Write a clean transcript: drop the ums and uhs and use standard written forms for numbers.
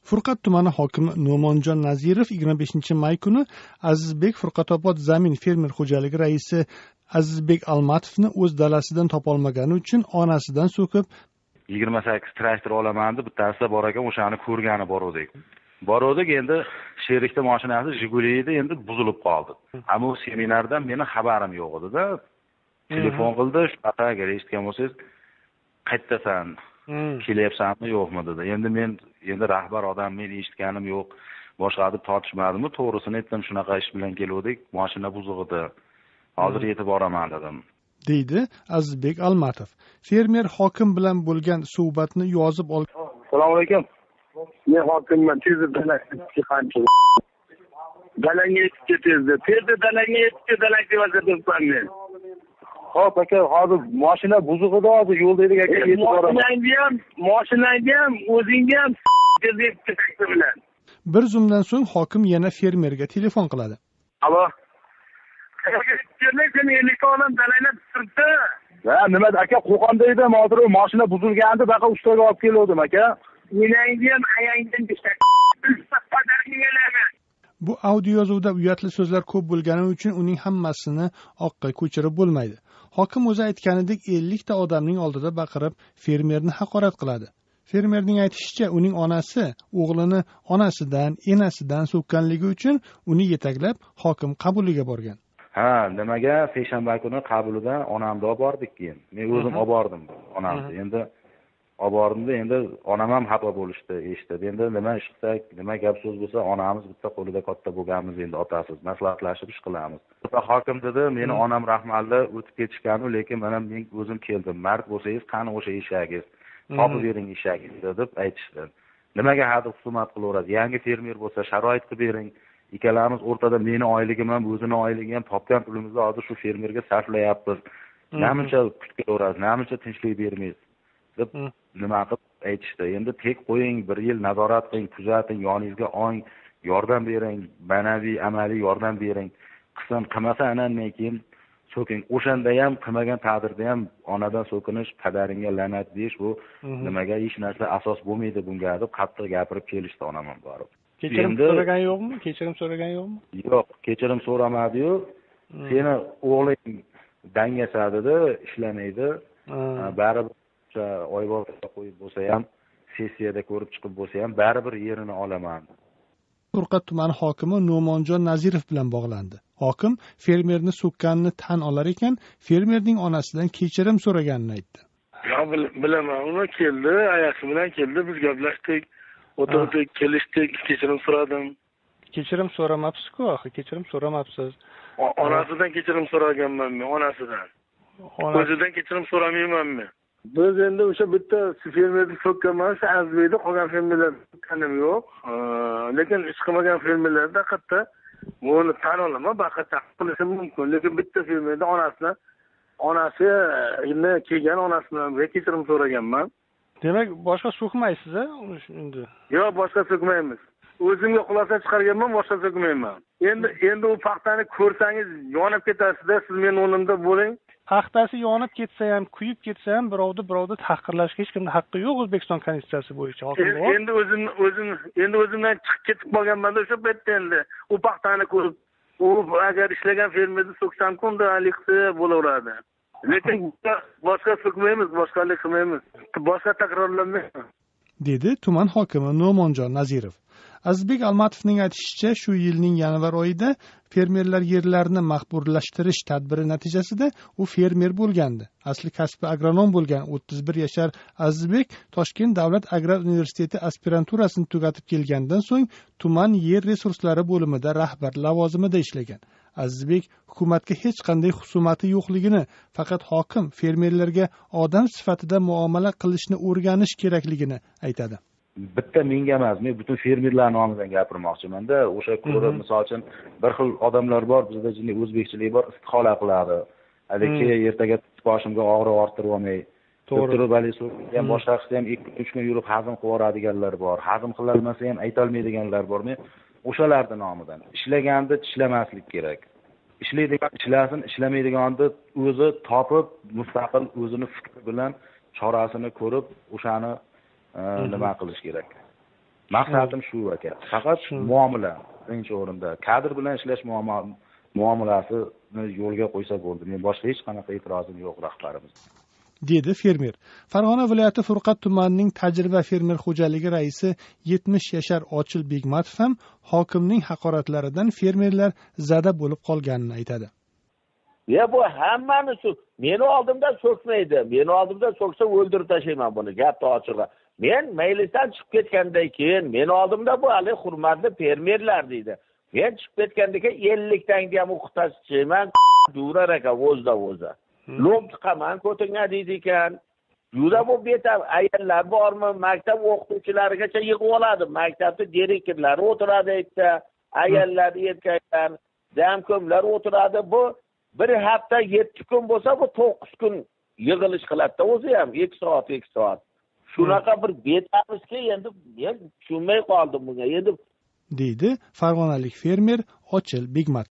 Furqat tumani hokimi No'monjon Nazirov 25 may kuni Azizbek Furqatobod zamin fermer xo'jaligi raisi Azizbek Almatovni o'z dalasidan topolmagani uchun onasidan so'kib 28 traktor olaman deb bittasida bor ekan, o'shani ko'rgani bordik. Endi sherikda mashinasi Jiguli edi, endi buzilib qoldi. Ammo seminardan meni xabarim yo'q edi-da. Telefon qildi, shunaqa agar eshitgan bo'lsangiz, qayerdasan? Kelyapsanmi yo'qmi dedi. Endi rahbar odam, men eshitganim yo'q. Boshqa deb tortishmadimmi? To'g'risini aytdim, shunaqa ish bilan keluvdik, mashina buzuq edi. Hozir yetib boraman dedim. deydi Azizbek Almatov. Fermer hokim bilan bo'lgan suhbatni yozib oldi. Assalomu alaykum. Men hokimman, tezda dalangga chiqanchi. Dalangga yetib ketdi. Tezda dalangga yetib ketdi, dalang debman men. Xo'p aka, hozir mashina buzuq edi, hozir yo'lda edik aka, yetib boraman. Mashinangni ham, o'zingni ham bilan. Bir zumdan so'ng hokim yana fermerga telefon qiladi. Alo. Ha, nima aka, Qo'qonda edim, hozir mashina buzilgandi, baqa ustaga olib keldim aka. Meningni ham ayangdan Bu audio yozuvda uyatli so'zlar ko'p bo'lgani uchun uning hammasini oqqa ko'chirib bo'lmaydi. Hokim o'zi aytganidek 50 ta odamning oldida baqirib fermerni haqorat qiladi. Fermerning aytishicha, uning onasi o'g'lini onasidan, enasidan so'kkanligi uchun uni yetaklab hokim qabuliga borgan. Ha, nimaga seshanba kuni qabulidan onamni olib bordik keyin. Men o'zim olib bordim onamni. Endi olib bordimda, endi onam ham xafa bo'lishdi, eshitdi. Endi nima ish qilsak, nima gap so'z bo'lsa, onamiz bitta qo'lida katta bo'lganmiz, endi otasiz, maslahatlashib ish qilamiz. Hokim dedi, meni onam rahmatli o'tib ketishganu, lekin men o'zim keldim. Mard bo'lsangiz, qani o'sha eshagingiz, topib bering eshagingizni deb aytishdi. Nimaga hadi hukumat qilaveradi? Yangi fermer bo'lsa, sharoit qilib bering. Ikkalamiz o'rtada meni oyligim ham, o'zini oyligi ham, topgan pulimizni hozir shu fermerga sarflayapmiz. Namuncha kutkaverasiz, namuncha tinchlik bermaysiz deb nima qilib aytishdi. Endi tek qo'ying, 1 yil nazorat qiling, kuzating, yoningizga oling, yordam bering, ma'naviy, amaliy yordam bering. Qilmasa anandan keyin so'king. O'shanda ham qilmagan taqdirda ham onadan so'kinish, padaringga la'nat deyish, bu nimaga hech narsa asos bo'lmaydi bunga deb qattiq gapirib kelishdi onam ham borib. Kechirim so'ragan yo'qmi? Yo'q, kechirim so'ramadi-yu. Seni o'g'ling dangasadi-da, ishlamaydi. Baribir o'sha oyboqqa qo'yib bo'lsa ham, sessiyada ko'rib chiqib bo'lsa ham, baribir yerini olaman. Furqat tumani hokimi No'monjon Nazirov bilan bog'landi. Hokim fermerni so'kkanini tan olar ekan, fermerning onasidan kechirim so'raganini aytdi. Ya bilaman, uni keldi, ayasi bilan keldi, biz gaplashdik. O'tirdik, kelishdik, kechirim so'radim. Kechirim so'ramabsiz-ku, kechirim so'ramabsiz. Onasidan kechirim so'raganman men, onasidan. O'zidan kechirim so'ramayman men. Biz endi o'sha bitta fermerni so'kkanman, shu Azizbekda qolgan fermerlar so'kkanim yo'q. Lekin ish qilmagan fermerlarda qatta buni tan olaman, baqata qilishim mumkin. Lekin bitta fermerda onasi kelgan onasidan kechirim so'raganman. Demak, boshqa so'kmaysiz-a endi? Yo'q, boshqa so'kmaymiz. O'zimga xulosa chiqarganman, boshqa so'kmayman. Endi u paxtani ko'rsangiz yonib ketasiz-da, siz men o'rnimda bo'ling. Paxtasi yonib ketsa ham, kuyib ketsa ham birovni tahqirlashga hech kimning haqqi yo'q O'zbekiston konstitutsiyasi bo'yicha. Endi o'zimdan chiqib ketib qolganman-da o'sha paytda endi. U paxtani ko'rib, u agar ishlagan fermerni so'ksam-ku, unda aliqsi bo'laveradi. Lekin boshqa so'kmaymiz, boshqalik qilmaymiz. Boshqa takrorlanmaydi, dedi tuman hokimi No'monjon Nazirov. Azizbek Almatovning aytishicha, shu yilning yanvar oyida fermerlar yerlarini maxburlashtirish tadbiri natijasida u fermer bo'lgandi. Asli kasbi agronom bo'lgan 31 yashar Azizbek Toshkent davlat agrar universiteti aspiranturasini tugatib kelgandan so'ng tuman yer resurslari bo'limida rahbar lavozimida ishlagan. Azizbek hukumatga hech qanday xusumati yo'qligini, faqat hokim fermerlarga odam sifatida muomala qilishni o'rganish kerakligini aytadi. Bitta menga emas, men butun fermerlar nomidan gapirmoqchiman-da. O'sha ko'rib, misol uchun bir xil odamlar bor, bizda jinni o'zbekchilik bor, istihola qiladi. Haligi ertaga boshimga og'riq orttirib olmay, to'g'ri ham boshqa qilsa ham 2-3 kun yurib hazm qilib yoradiganlar bor. Hazm qilinmasa ham ayta olmaydiganlar bor. Men o'shalarning nomidan ishlaganda tishlamaslik kerak. Ishlaydigan ishlasin, ishlamaydiganda o'zi topib, mustaqil o'zini fikri bilan chorasini ko'rib, o'shani nima qilish kerak. Maqsadim shu aka. Faqat muomala birinchi o'rinda. Kadr bilan ishlash muomalasini yo'lga qo'ysa bo'ldi. Men boshqa hech qanaqa e'tirozim yo'q rahbarimiz. dedi fermer. Farg'ona viloyati Furqat tumanining tajriba fermer xo'jaligi raisi 70 yashar Ochil Begmatov ham hokimning haqoratlaridan fermerlar zada bo'lib qolganini aytadi. Bu hammani shu. Meni oldimda so'kmaydi. Meni oldimda so'ksa o'ldirib tashlayman buni. Gapni ochig'i. Men maylisdan chiqib ketgandan keyin meni oldimda bu hali hurmatli fermerlar deydi. Men chiqib ketgandan keyin 50 tanga ham o'qitashchiman, durar ekan o'zda. Lom chiqaman ko'tinga deydi ekan. Juda bu betab ayollar bormi? Maktab o'qituvchilarigacha yig'ib oladi. Maktabda direktorlar o'tiradi aytdi. Ayollar, erkaklar, jamko'mlar o'tiradi. Bu bir hafta 7 kun bo'lsa bu 9 kun yig'ilish qiladi o'zi ham 2 soat. Shunaqa bir betamizki endi men tushunmay qoldim bunga. Endi deydi farg'onalik fermer Ochil Begmatov.